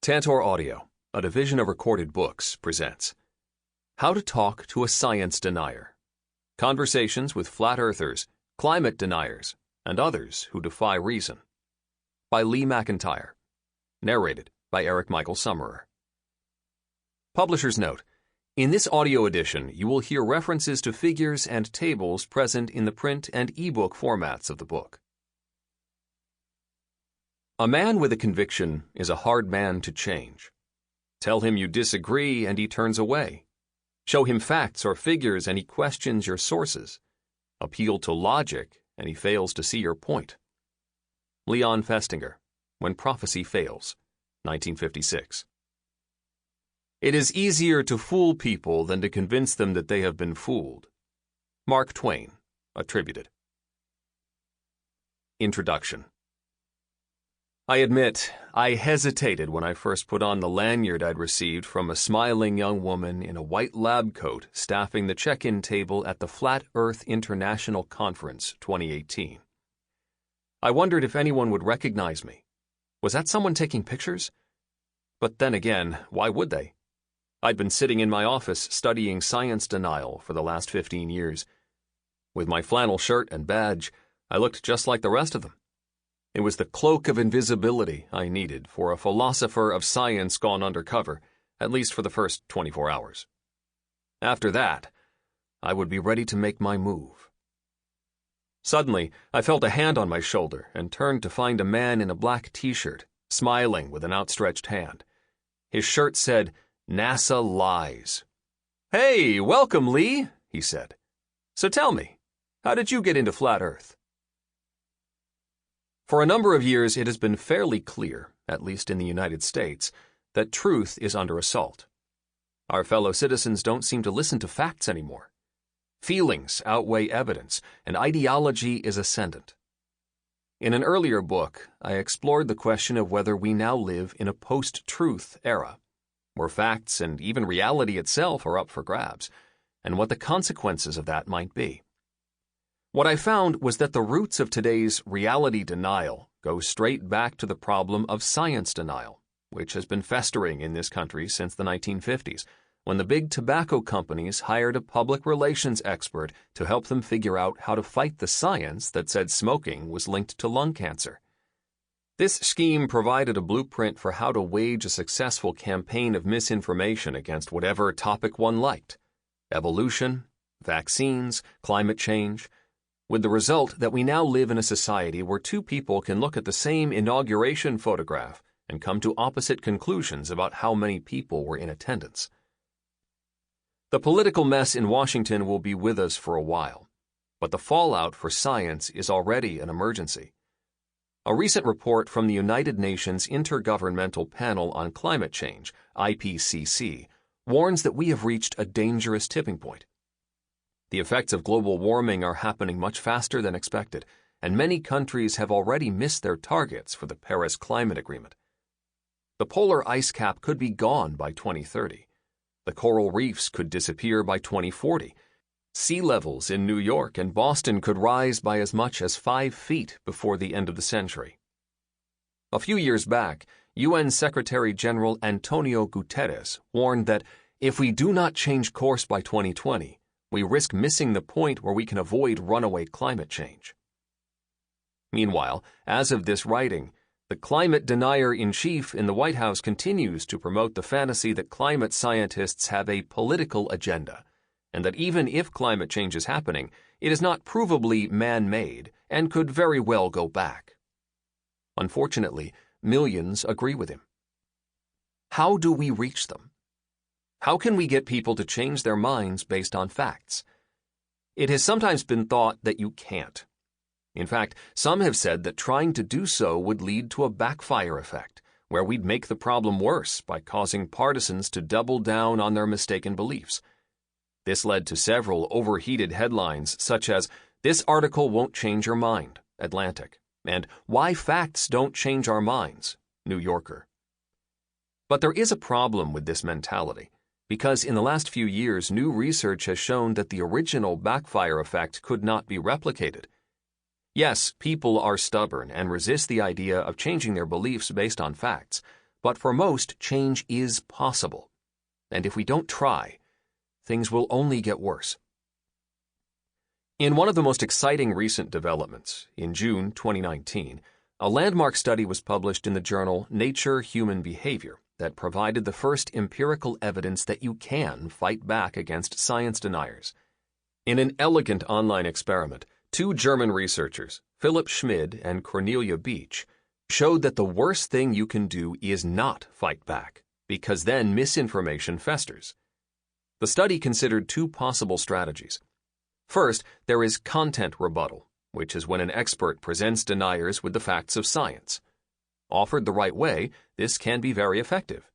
Tantor Audio, a division of Recorded Books, presents How to Talk to a Science Denier. Conversations with Flat Earthers, Climate Deniers, and others who defy reason. By Mcintyre. Narrated by Eric Michael Summerer. Publisher's note: in this audio edition, you will hear references to figures and tables present in the print and ebook formats of the book. A man with a conviction is a hard man to change. Tell him you disagree and he turns away. Show him facts or figures and he questions your sources. Appeal to logic and he fails to see your point. Leon Festinger, When Prophecy Fails, 1956. It is easier to fool people than to convince them that they have been fooled. Mark Twain, attributed. Introduction. I admit, I hesitated when I first put on the lanyard I'd received from a smiling young woman in a white lab coat staffing the check-in table at the Flat Earth International Conference 2018. I wondered if anyone would recognize me. Was that someone taking pictures? But then again, why would they? I'd been sitting in my office studying science denial for the last 15 years. With my flannel shirt and badge, I looked just like the rest of them. It was the cloak of invisibility I needed for a philosopher of science gone undercover, at least for the first 24 hours. After that, I would be ready to make my move. Suddenly, I felt a hand on my shoulder and turned to find a man in a black t-shirt, smiling with an outstretched hand. His shirt said, "NASA lies." "Hey, welcome, Lee," he said. "So tell me, how did you get into Flat Earth?" For a number of years, it has been fairly clear, at least in the United States, that truth is under assault. Our fellow citizens don't seem to listen to facts anymore. Feelings outweigh evidence, and ideology is ascendant. In an earlier book, I explored the question of whether we now live in a post-truth era, where facts and even reality itself are up for grabs, and what the consequences of that might be. What I found was that the roots of today's reality denial go straight back to the problem of science denial, which has been festering in this country since the 1950s, when the big tobacco companies hired a public relations expert to help them figure out how to fight the science that said smoking was linked to lung cancer. This scheme provided a blueprint for how to wage a successful campaign of misinformation against whatever topic one liked: evolution, vaccines, climate change, with the result that we now live in a society where two people can look at the same inauguration photograph and come to opposite conclusions about how many people were in attendance. The political mess in Washington will be with us for a while, but the fallout for science is already an emergency. A recent report from the United Nations Intergovernmental Panel on Climate Change, IPCC, warns that we have reached a dangerous tipping point. The effects of global warming are happening much faster than expected, and many countries have already missed their targets for the Paris Climate Agreement. The polar ice cap could be gone by 2030. The coral reefs could disappear by 2040. Sea levels in New York and Boston could rise by as much as 5 feet before the end of the century. A few years back, UN Secretary General Antonio Guterres warned that if we do not change course by 2020, we risk missing the point where we can avoid runaway climate change. Meanwhile, as of this writing, the climate denier-in-chief in the White House continues to promote the fantasy that climate scientists have a political agenda, and that even if climate change is happening, it is not provably man-made and could very well go back. Unfortunately, millions agree with him. How do we reach them? How can we get people to change their minds based on facts? It has sometimes been thought that you can't. In fact, some have said that trying to do so would lead to a backfire effect, where we'd make the problem worse by causing partisans to double down on their mistaken beliefs. This led to several overheated headlines such as, "This article won't change your mind," Atlantic, and "Why Facts Don't Change Our Minds," New Yorker. But there is a problem with this mentality, because in the last few years, new research has shown that the original backfire effect could not be replicated. Yes, people are stubborn and resist the idea of changing their beliefs based on facts, but for most, change is possible. And if we don't try, things will only get worse. In one of the most exciting recent developments, in June 2019, a landmark study was published in the journal Nature Human Behavior that provided the first empirical evidence that you can fight back against science deniers. In an elegant online experiment, two German researchers, Philipp Schmid and Cornelia Beach, showed that the worst thing you can do is not fight back, because then misinformation festers. The study considered two possible strategies. First, there is content rebuttal, which is when an expert presents deniers with the facts of science. Offered the right way, this can be very effective.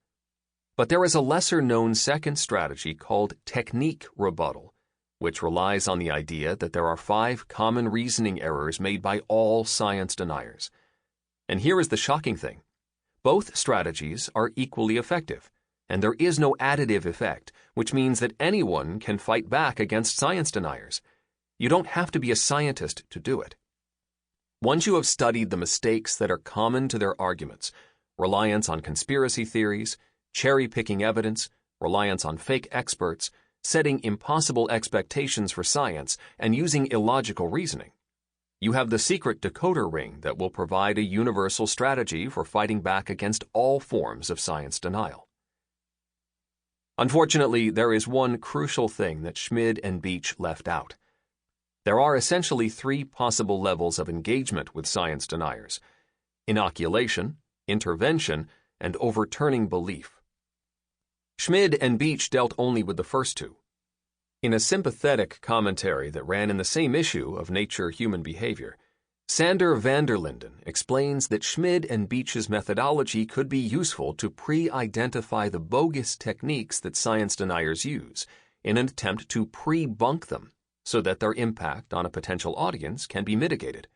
But there is a lesser-known second strategy called technique rebuttal, which relies on the idea that there are 5 common reasoning errors made by all science deniers. And here is the shocking thing. Both strategies are equally effective, and there is no additive effect, which means that anyone can fight back against science deniers. You don't have to be a scientist to do it. Once you have studied the mistakes that are common to their arguments, reliance on conspiracy theories, cherry-picking evidence, reliance on fake experts, setting impossible expectations for science, and using illogical reasoning, you have the secret decoder ring that will provide a universal strategy for fighting back against all forms of science denial. Unfortunately, there is one crucial thing that Schmid and Beach left out. There are essentially 3 possible levels of engagement with science deniers: inoculation, intervention, and overturning belief. Schmid and Beach dealt only with the first 2. In a sympathetic commentary that ran in the same issue of Nature Human Behavior, Sander van der Linden explains that Schmid and Beach's methodology could be useful to pre-identify the bogus techniques that science deniers use in an attempt to pre-bunk them so that their impact on a potential audience can be mitigated.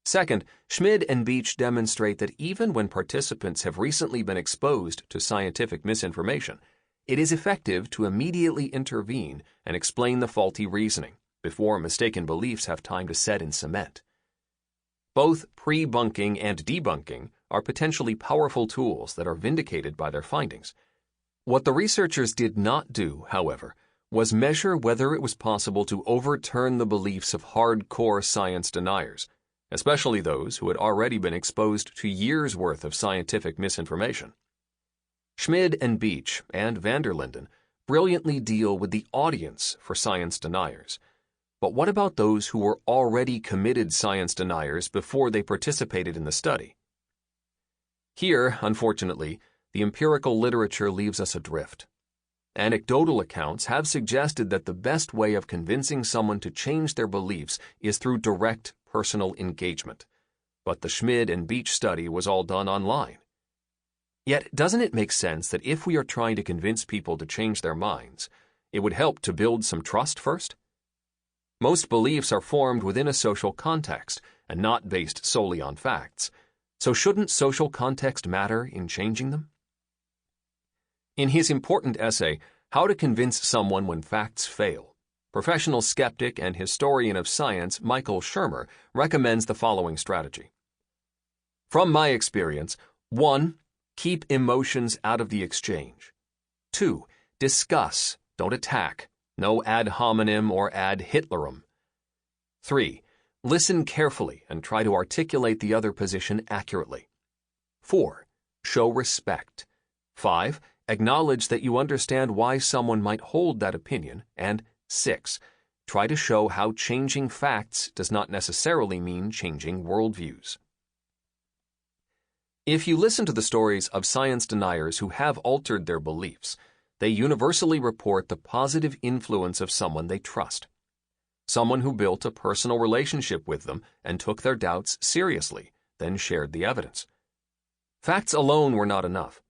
Second, Schmid and Beach demonstrate that even when participants have recently been exposed to scientific misinformation, it is effective to immediately intervene and explain the faulty reasoning before mistaken beliefs have time to set in cement. Both pre-bunking and debunking are potentially powerful tools that are vindicated by their findings. What the researchers did not do, however, was measure whether it was possible to overturn the beliefs of hardcore science deniers, especially those who had already been exposed to years' worth of scientific misinformation. Schmid and Beach and van der Linden brilliantly deal with the audience for science deniers. But what about those who were already committed science deniers before they participated in the study? Here, unfortunately, the empirical literature leaves us adrift. Anecdotal accounts have suggested that the best way of convincing someone to change their beliefs is through direct personal engagement. But the Schmid and Beach study was all done online. Yet, doesn't it make sense that if we are trying to convince people to change their minds, it would help to build some trust first? Most beliefs are formed within a social context and not based solely on facts. So shouldn't social context matter in changing them? In his important essay, How to Convince Someone When Facts Fail, professional skeptic and historian of science Michael Shermer recommends the following strategy. From my experience, 1. Keep emotions out of the exchange. 2. Discuss, don't attack. No ad hominem or ad Hitlerum. 3. Listen carefully and try to articulate the other position accurately. 4. Show respect. 5. Acknowledge that you understand why someone might hold that opinion. And 6. Try to show how changing facts does not necessarily mean changing worldviews. If you listen to the stories of science deniers who have altered their beliefs, they universally report the positive influence of someone they trust. Someone who built a personal relationship with them and took their doubts seriously, then shared the evidence. Facts alone were not enough.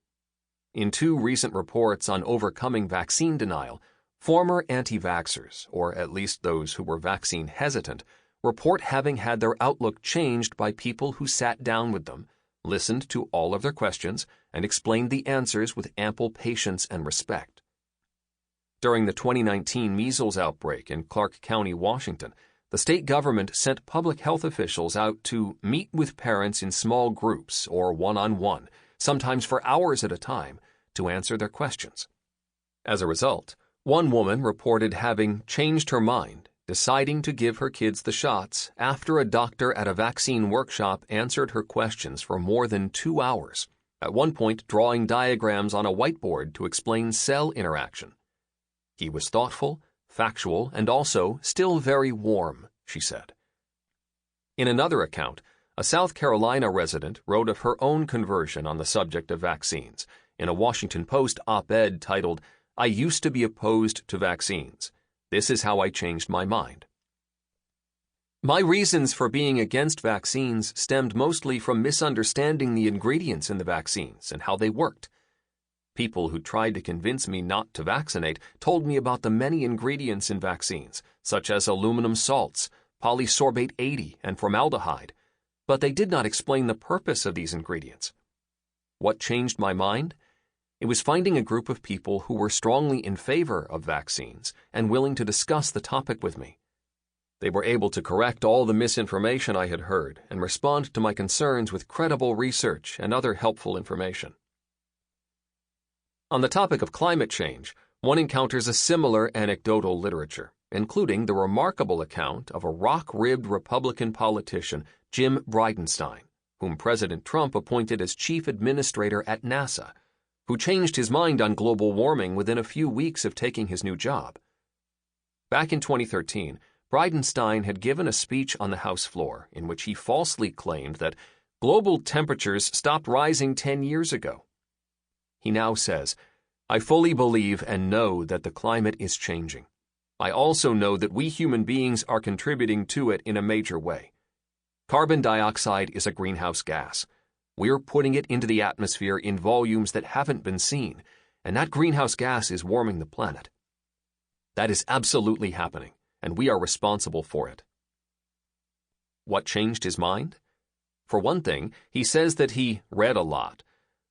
In 2 recent reports on overcoming vaccine denial, former anti-vaxxers, or at least those who were vaccine hesitant, report having had their outlook changed by people who sat down with them, listened to all of their questions, and explained the answers with ample patience and respect. During the 2019 measles outbreak in Clark County, Washington, the state government sent public health officials out to meet with parents in small groups or one-on-one sometimes for hours at a time, to answer their questions. As a result, one woman reported having changed her mind, deciding to give her kids the shots after a doctor at a vaccine workshop answered her questions for more than 2 hours, at one point drawing diagrams on a whiteboard to explain cell interaction. He was thoughtful, factual, and also still very warm, she said. In another account, a South Carolina resident wrote of her own conversion on the subject of vaccines in a Washington Post op-ed titled, "I used to be opposed to vaccines. This is how I changed my mind." My reasons for being against vaccines stemmed mostly from misunderstanding the ingredients in the vaccines and how they worked. People who tried to convince me not to vaccinate told me about the many ingredients in vaccines, such as aluminum salts, polysorbate 80, and formaldehyde, but they did not explain the purpose of these ingredients. What changed my mind? It was finding a group of people who were strongly in favor of vaccines and willing to discuss the topic with me. They were able to correct all the misinformation I had heard and respond to my concerns with credible research and other helpful information. On the topic of climate change, one encounters a similar anecdotal literature, including the remarkable account of a rock-ribbed Republican politician, Jim Bridenstine, whom President Trump appointed as chief administrator at NASA, who changed his mind on global warming within a few weeks of taking his new job. Back in 2013, Bridenstine had given a speech on the House floor in which he falsely claimed that global temperatures stopped rising 10 years ago. He now says, "I fully believe and know that the climate is changing. I also know that we human beings are contributing to it in a major way. Carbon dioxide is a greenhouse gas. We're putting it into the atmosphere in volumes that haven't been seen, and that greenhouse gas is warming the planet. That is absolutely happening, and we are responsible for it." What changed his mind? For one thing, he says that he read a lot,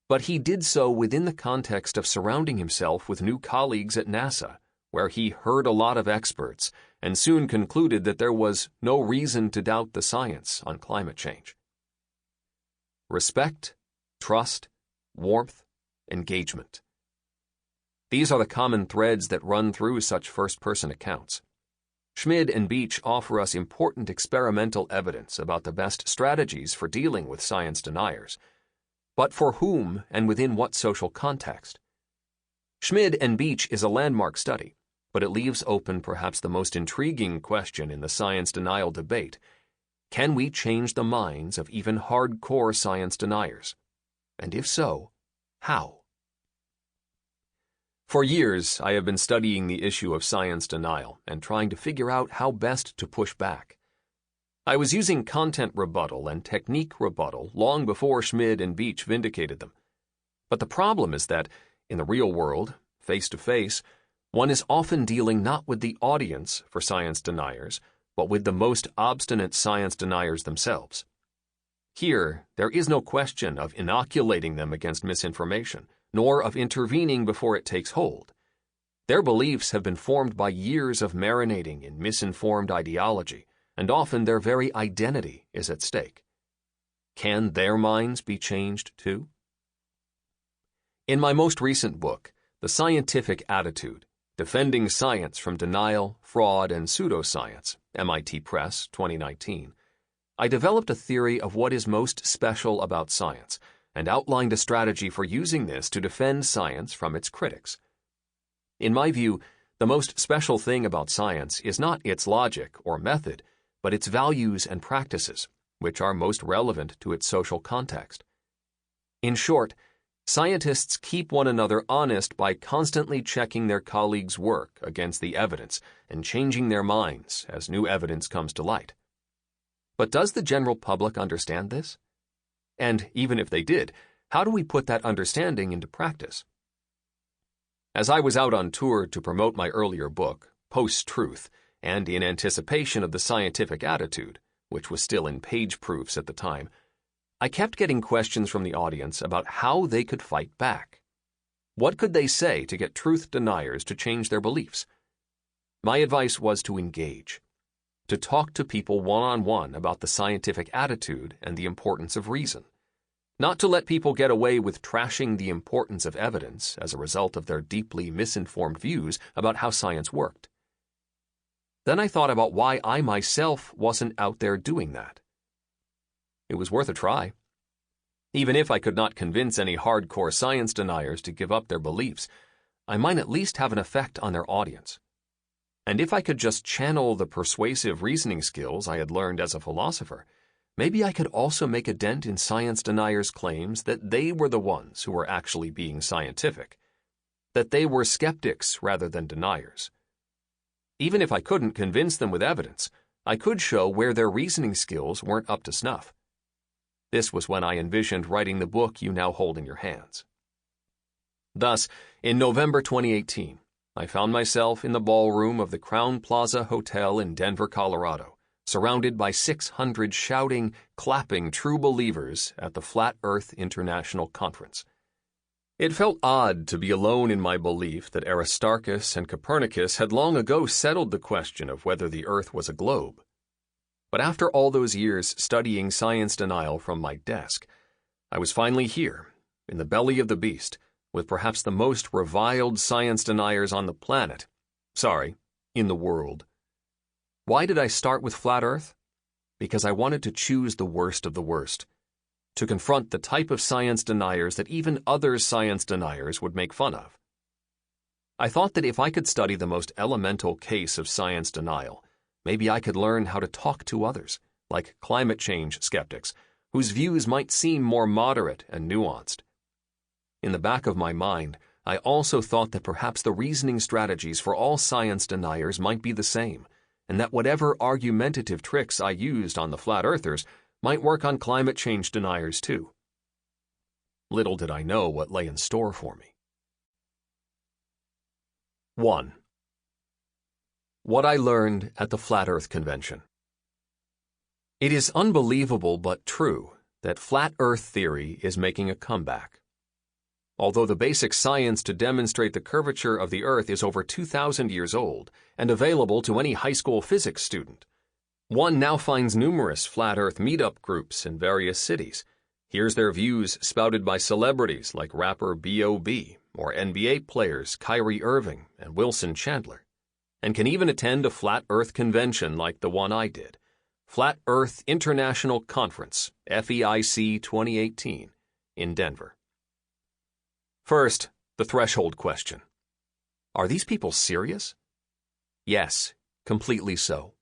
but he did so within the context of surrounding himself with new colleagues at NASA, where he heard a lot of experts and soon concluded that there was no reason to doubt the science on climate change. Respect, trust, warmth, engagement. These are the common threads that run through such first-person accounts. Schmid and Beach offer us important experimental evidence about the best strategies for dealing with science deniers, but for whom and within what social context? Schmid and Beach is a landmark study, but it leaves open perhaps the most intriguing question in the science denial debate. Can we change the minds of even hardcore science deniers? And if so, how? For years, I have been studying the issue of science denial and trying to figure out how best to push back. I was using content rebuttal and technique rebuttal long before Schmid and Beach vindicated them. But the problem is that, in the real world, face-to-face, one is often dealing not with the audience for science deniers, but with the most obstinate science deniers themselves. Here, there is no question of inoculating them against misinformation, nor of intervening before it takes hold. Their beliefs have been formed by years of marinating in misinformed ideology, and often their very identity is at stake. Can their minds be changed too? In my most recent book, The Scientific Attitude, Defending Science from Denial, Fraud, and Pseudoscience, MIT Press, 2019, I developed a theory of what is most special about science and outlined a strategy for using this to defend science from its critics. In my view, the most special thing about science is not its logic or method, but its values and practices, which are most relevant to its social context. In short, scientists keep one another honest by constantly checking their colleagues' work against the evidence and changing their minds as new evidence comes to light. But does the general public understand this? And even if they did, how do we put that understanding into practice? As I was out on tour to promote my earlier book, Post-Truth, and in anticipation of The Scientific Attitude, which was still in page proofs at the time, I kept getting questions from the audience about how they could fight back. What could they say to get truth deniers to change their beliefs? My advice was to engage, to talk to people one-on-one about the scientific attitude and the importance of reason. not to let people get away with trashing the importance of evidence as a result of their deeply misinformed views about how science worked. Then I thought about why I myself wasn't out there doing that. It was worth a try. Even if I could not convince any hardcore science deniers to give up their beliefs, I might at least have an effect on their audience. And if I could just channel the persuasive reasoning skills I had learned as a philosopher, maybe I could also make a dent in science deniers' claims that they were the ones who were actually being scientific, that they were skeptics rather than deniers. Even if I couldn't convince them with evidence, I could show where their reasoning skills weren't up to snuff. This was when I envisioned writing the book you now hold in your hands. Thus, in November 2018, I found myself in the ballroom of the Crowne Plaza Hotel in Denver, Colorado, surrounded by 600 shouting, clapping true believers at the Flat Earth International Conference. It felt odd to be alone in my belief that Aristarchus and Copernicus had long ago settled the question of whether the Earth was a globe. But after all those years studying science denial from my desk, I was finally here, in the belly of the beast, with perhaps the most reviled science deniers on the planet. In the world. Why did I start with Flat Earth? Because I wanted to choose the worst of the worst, to confront the type of science deniers that even other science deniers would make fun of. I thought that if I could study the most elemental case of science denial, maybe I could learn how to talk to others, like climate change skeptics, whose views might seem more moderate and nuanced. In the back of my mind, I also thought that perhaps the reasoning strategies for all science deniers might be the same, and that whatever argumentative tricks I used on the flat earthers might work on climate change deniers too. Little did I know what lay in store for me. 1. What I learned at the Flat Earth Convention. It is unbelievable but true that flat Earth theory is making a comeback. Although the basic science to demonstrate the curvature of the Earth is over 2,000 years old and available to any high school physics student, one now finds numerous flat Earth meetup groups in various cities, hears their views spouted by celebrities like rapper B.O.B. or NBA players Kyrie Irving and Wilson Chandler, and can even attend a flat Earth convention like the one I did, Flat Earth International Conference, FEIC 2018, in Denver. First, the threshold question. Are these people serious? Yes, completely so.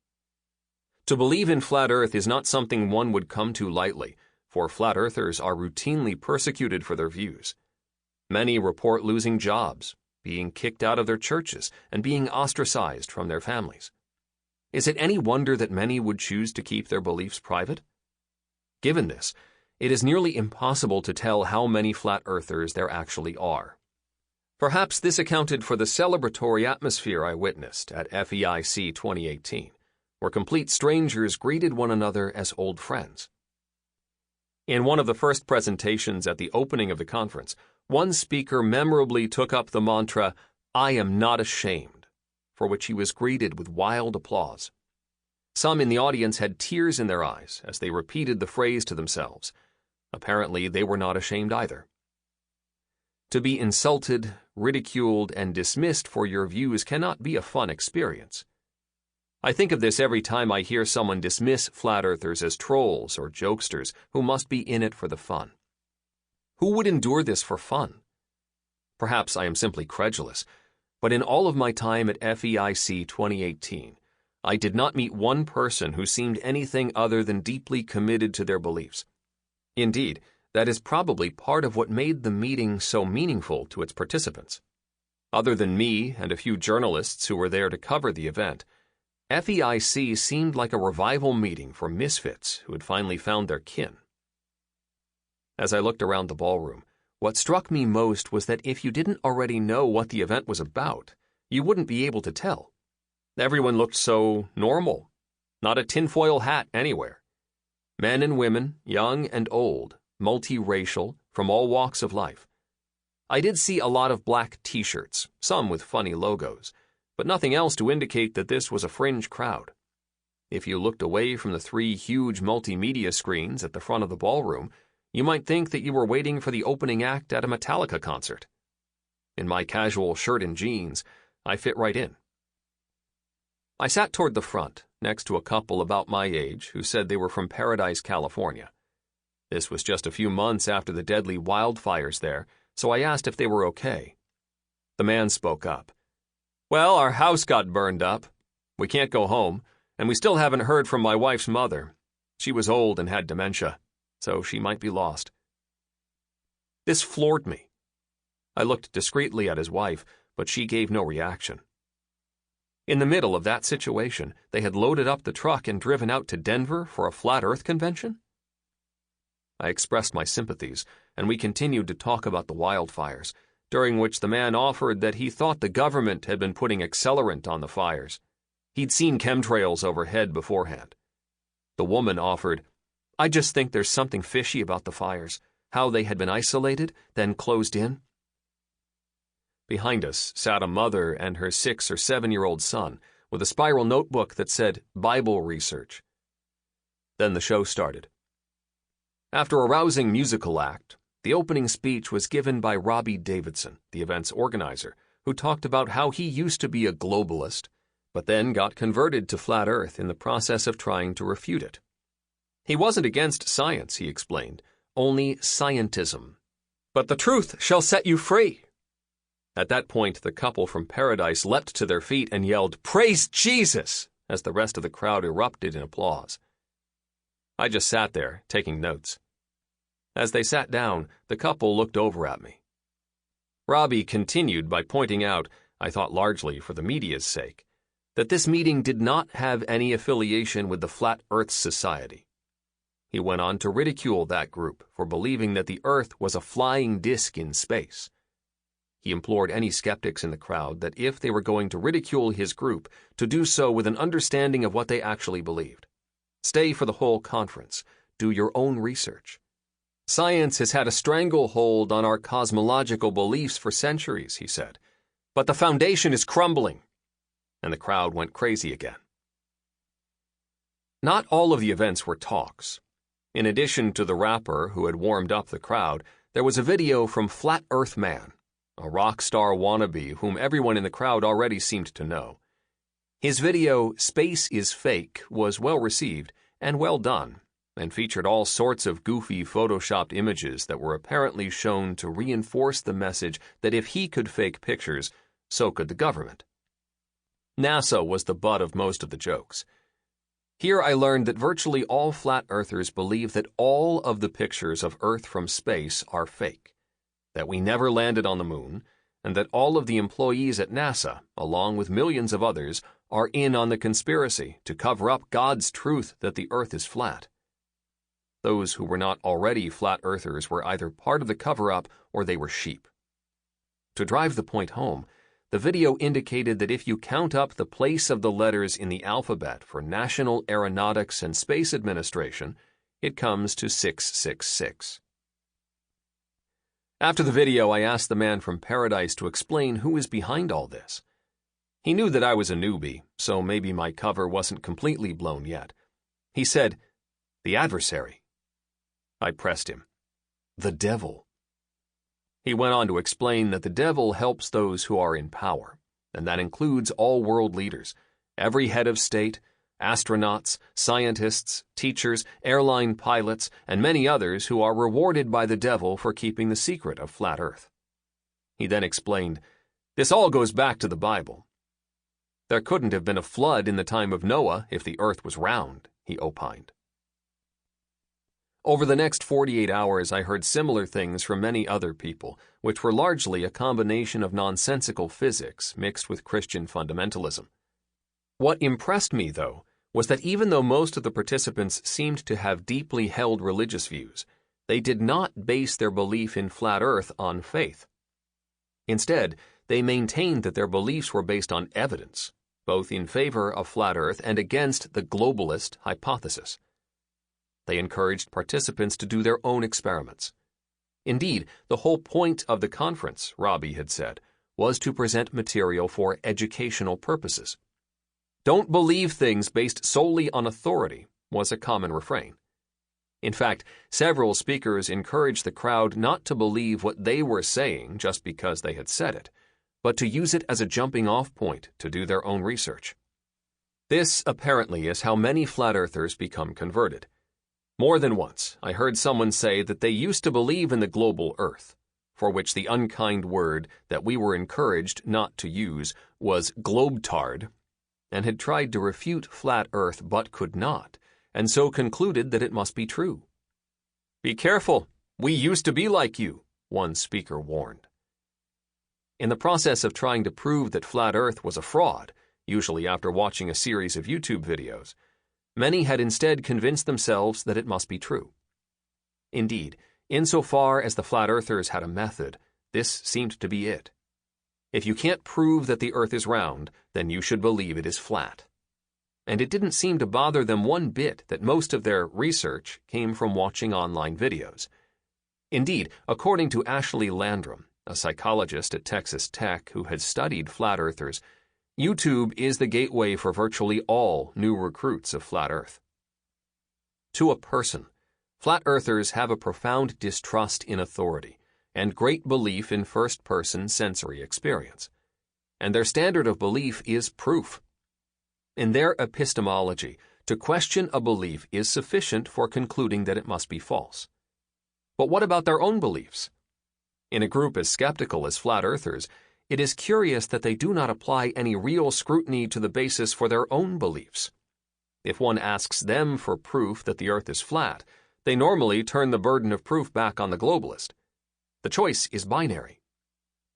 To believe in flat Earth is not something one would come to lightly, for flat earthers are routinely persecuted for their views. Many report losing jobs, being kicked out of their churches, and being ostracized from their families. Is it any wonder that many would choose to keep their beliefs private? Given this, it is nearly impossible to tell how many flat earthers there actually are. Perhaps this accounted for the celebratory atmosphere I witnessed at FEIC 2018, where complete strangers greeted one another as old friends. In one of the first presentations at the opening of the conference, one speaker memorably took up the mantra, "I am not ashamed," for which he was greeted with wild applause. Some in the audience had tears in their eyes as they repeated the phrase to themselves. Apparently, they were not ashamed either. To be insulted, ridiculed, and dismissed for your views cannot be a fun experience. I think of this every time I hear someone dismiss flat earthers as trolls or jokesters who must be in it for the fun. Who would endure this for fun? Perhaps I am simply credulous, but in all of my time at FEIC 2018, I did not meet one person who seemed anything other than deeply committed to their beliefs. Indeed, that is probably part of what made the meeting so meaningful to its participants. Other than me and a few journalists who were there to cover the event, FEIC seemed like a revival meeting for misfits who had finally found their kin. As I looked around the ballroom, what struck me most was that if you didn't already know what the event was about, you wouldn't be able to tell. Everyone looked so normal, not a tinfoil hat anywhere. Men and women, young and old, multiracial, from all walks of life. I did see a lot of black t-shirts, some with funny logos, but nothing else to indicate that this was a fringe crowd. If you looked away from the 3 huge multimedia screens at the front of the ballroom, You might think that you were waiting for the opening act at a Metallica concert. In my casual shirt and jeans, I fit right in. I sat toward the front, next to a couple about my age who said they were from Paradise, California. This was just a few months after the deadly wildfires there, so I asked if they were okay. The man spoke up. "Well, our house got burned up. We can't go home, and we still haven't heard from my wife's mother. She was old and had dementia, so she might be lost." This floored me. I looked discreetly at his wife, but she gave no reaction. In the middle of that situation, they had loaded up the truck and driven out to Denver for a Flat Earth convention? I expressed my sympathies, and we continued to talk about the wildfires, during which the man offered that he thought the government had been putting accelerant on the fires. He'd seen chemtrails overhead beforehand. The woman offered, "I just think there's something fishy about the fires, how they had been isolated, then closed in." Behind us sat a mother and her 6 or 7-year-old son with a spiral notebook that said Bible research. Then the show started. After a rousing musical act, the opening speech was given by Robbie Davidson, the event's organizer, who talked about how he used to be a globalist, but then got converted to Flat Earth in the process of trying to refute it. He wasn't against science, he explained, only scientism. "But the truth shall set you free." At that point, the couple from Paradise leapt to their feet and yelled, "Praise Jesus!" as the rest of the crowd erupted in applause. I just sat there, taking notes. As they sat down, the couple looked over at me. Robbie continued by pointing out, I thought largely for the media's sake, that this meeting did not have any affiliation with the Flat Earth Society. He went on to ridicule that group for believing that the Earth was a flying disk in space. He implored any skeptics in the crowd that if they were going to ridicule his group, to do so with an understanding of what they actually believed. Stay for the whole conference. Do your own research. Science has had a stranglehold on our cosmological beliefs for centuries, he said. But the foundation is crumbling. And the crowd went crazy again. Not all of the events were talks. In addition to the rapper who had warmed up the crowd, there was a video from Flat Earth Man, a rock star wannabe whom everyone in the crowd already seemed to know. His video, Space is Fake, was well received and well done, and featured all sorts of goofy photoshopped images that were apparently shown to reinforce the message that if he could fake pictures, so could the government. NASA was the butt of most of the jokes. Here I learned that virtually all flat earthers believe that all of the pictures of Earth from space are fake, that we never landed on the moon, and that all of the employees at NASA, along with millions of others, are in on the conspiracy to cover up God's truth that the Earth is flat. Those who were not already flat earthers were either part of the cover-up or they were sheep. To drive the point home, the video indicated that if you count up the place of the letters in the alphabet for National Aeronautics and Space Administration, it comes to 666. After the video, I asked the man from Paradise to explain who is behind all this. He knew that I was a newbie, so maybe my cover wasn't completely blown yet. He said, "The adversary." I pressed him. "The devil." He went on to explain that the devil helps those who are in power, and that includes all world leaders, every head of state, astronauts, scientists, teachers, airline pilots, and many others who are rewarded by the devil for keeping the secret of flat Earth. He then explained, "This all goes back to the Bible. There couldn't have been a flood in the time of Noah if the Earth was round," he opined. Over the next 48 hours, I heard similar things from many other people, which were largely a combination of nonsensical physics mixed with Christian fundamentalism. What impressed me, though, was that even though most of the participants seemed to have deeply held religious views, they did not base their belief in flat Earth on faith. Instead, they maintained that their beliefs were based on evidence, both in favor of flat Earth and against the globalist hypothesis. They encouraged participants to do their own experiments. Indeed, the whole point of the conference, Robbie had said, was to present material for educational purposes. "Don't believe things based solely on authority," was a common refrain. In fact, several speakers encouraged the crowd not to believe what they were saying just because they had said it, but to use it as a jumping-off point to do their own research. This, apparently, is how many flat earthers become converted. More than once, I heard someone say that they used to believe in the global Earth, for which the unkind word that we were encouraged not to use was globetard, and had tried to refute flat Earth but could not, and so concluded that it must be true. "Be careful, we used to be like you," one speaker warned. In the process of trying to prove that flat Earth was a fraud, usually after watching a series of YouTube videos, many had instead convinced themselves that it must be true. Indeed, insofar as the flat earthers had a method, this seemed to be it. If you can't prove that the Earth is round, then you should believe it is flat. And it didn't seem to bother them one bit that most of their research came from watching online videos. Indeed, according to Ashley Landrum, a psychologist at Texas Tech who had studied flat earthers, YouTube is the gateway for virtually all new recruits of flat Earth. To a person, flat earthers have a profound distrust in authority and great belief in first-person sensory experience. And their standard of belief is proof. In their epistemology, to question a belief is sufficient for concluding that it must be false. But what about their own beliefs? In a group as skeptical as flat earthers, it is curious that they do not apply any real scrutiny to the basis for their own beliefs. If one asks them for proof that the Earth is flat, they normally turn the burden of proof back on the globalist. The choice is binary.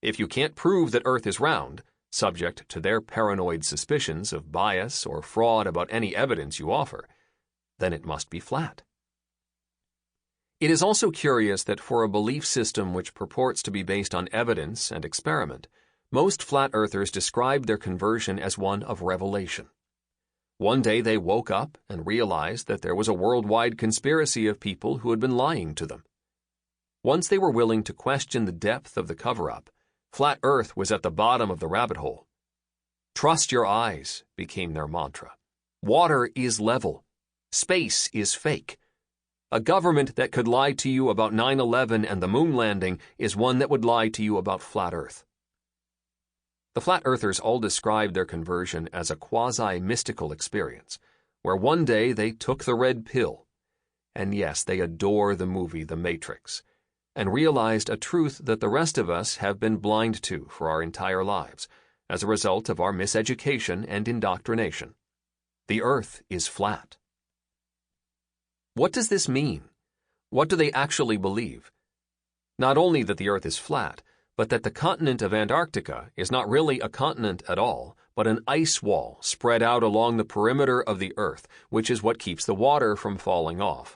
If you can't prove that Earth is round, subject to their paranoid suspicions of bias or fraud about any evidence you offer, then it must be flat. It is also curious that for a belief system which purports to be based on evidence and experiment, most flat earthers describe their conversion as one of revelation. One day they woke up and realized that there was a worldwide conspiracy of people who had been lying to them. Once they were willing to question the depth of the cover-up, flat Earth was at the bottom of the rabbit hole. Trust your eyes became their mantra. Water is level. Space is fake. A government that could lie to you about 9/11 and the moon landing is one that would lie to you about flat Earth. The flat earthers all described their conversion as a quasi-mystical experience, where one day they took the red pill, and yes, they adore the movie The Matrix, and realized a truth that the rest of us have been blind to for our entire lives, as a result of our miseducation and indoctrination. The Earth is flat. What does this mean? What do they actually believe? Not only that the Earth is flat, but that the continent of Antarctica is not really a continent at all, but an ice wall spread out along the perimeter of the Earth, which is what keeps the water from falling off,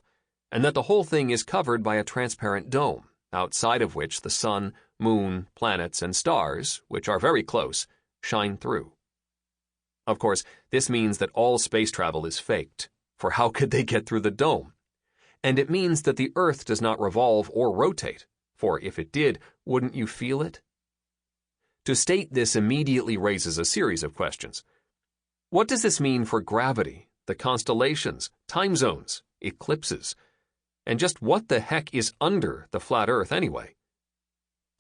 and that the whole thing is covered by a transparent dome, outside of which the sun, moon, planets, and stars, which are very close, shine through. Of course, this means that all space travel is faked, for how could they get through the dome? And it means that the Earth does not revolve or rotate, for if it did, wouldn't you feel it? To state this immediately raises a series of questions. What does this mean for gravity, the constellations, time zones, eclipses, and just what the heck is under the flat Earth anyway?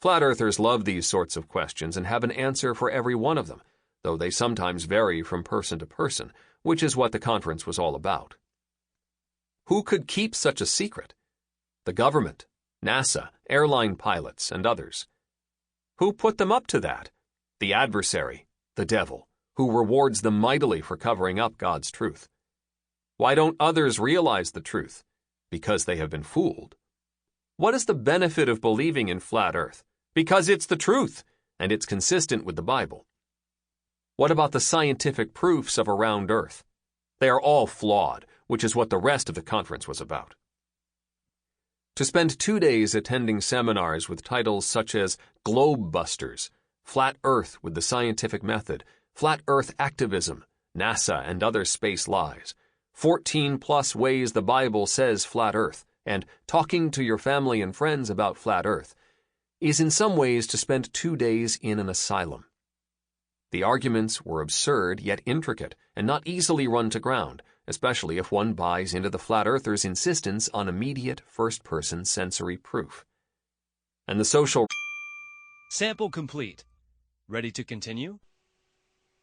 Flat earthers love these sorts of questions and have an answer for every one of them, though they sometimes vary from person to person, which is what the conference was all about. Who could keep such a secret? The government, NASA, airline pilots, and others. Who put them up to that? The adversary, the devil, who rewards them mightily for covering up God's truth. Why don't others realize the truth? Because they have been fooled. What is the benefit of believing in flat Earth? Because it's the truth, and it's consistent with the Bible. What about the scientific proofs of a round Earth? They are all flawed, which is what the rest of the conference was about. To spend 2 days attending seminars with titles such as Globe Busters, Flat Earth with the Scientific Method, Flat Earth Activism, NASA and Other Space Lies, 14+ Ways the Bible Says Flat Earth, and Talking to Your Family and Friends About Flat Earth, is in some ways to spend 2 days in an asylum. The arguments were absurd yet intricate and not easily run to ground, especially if one buys into the flat earthers' insistence on immediate first-person sensory proof. And the social... Sample complete. Ready to continue?